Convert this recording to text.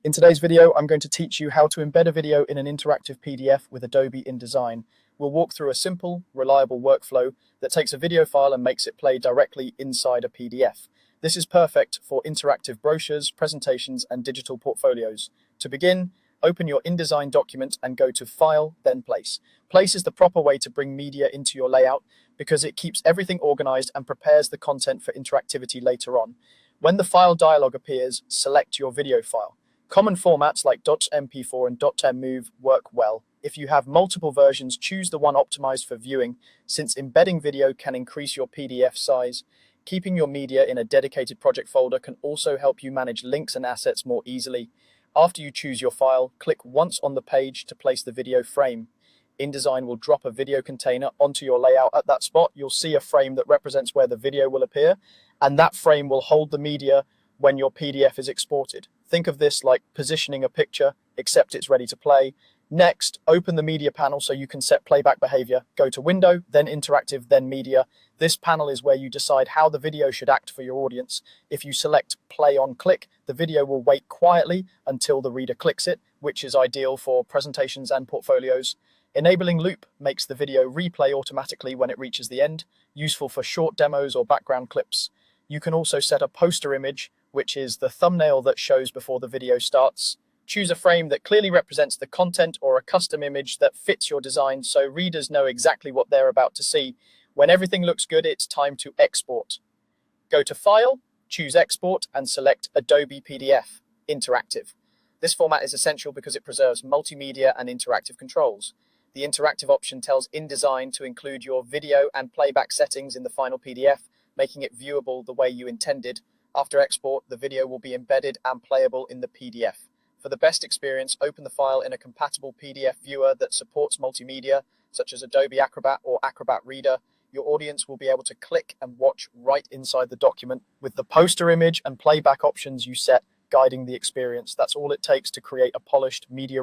In today's video, I'm going to teach you how to embed a video in an interactive PDF with Adobe InDesign. We'll walk through a simple, reliable workflow that takes a video file and makes it play directly inside a PDF. This is perfect for interactive brochures, presentations, and digital portfolios. To begin, open your InDesign document and go to File, then Place. Place is the proper way to bring media into your layout because it keeps everything organized and prepares the content for interactivity later on. When the file dialog appears, select your video file. Common formats like .mp4 and .move work well. If you have multiple versions, choose the one optimized for viewing, since embedding video can increase your PDF size. Keeping your media in a dedicated project folder can also help you manage links and assets more easily. After you choose your file, click once on the page to place the video frame. InDesign will drop a video container onto your layout. At that spot, you'll see a frame that represents where the video will appear, and that frame will hold the media when your PDF is exported. Think of this like positioning a picture, except it's ready to play. Next, open the media panel so you can set playback behavior. Go to Window, then Interactive, then Media. This panel is where you decide how the video should act for your audience. If you select Play on Click, the video will wait quietly until the reader clicks it, which is ideal for presentations and portfolios. Enabling Loop makes the video replay automatically when it reaches the end, useful for short demos or background clips. You can also set a poster image, which is the thumbnail that shows before the video starts. Choose a frame that clearly represents the content or a custom image that fits your design so readers know exactly what they're about to see. When everything looks good, it's time to export. Go to File, choose Export, and select Adobe PDF, Interactive. This format is essential because it preserves multimedia and interactive controls. The interactive option tells InDesign to include your video and playback settings in the final PDF, making it viewable the way you intended. After export, the video will be embedded and playable in the PDF. For the best experience, open the file in a compatible PDF viewer that supports multimedia, such as Adobe Acrobat or Acrobat Reader. Your audience will be able to click and watch right inside the document, with the poster image and playback options you set guiding the experience. That's all it takes to create a polished media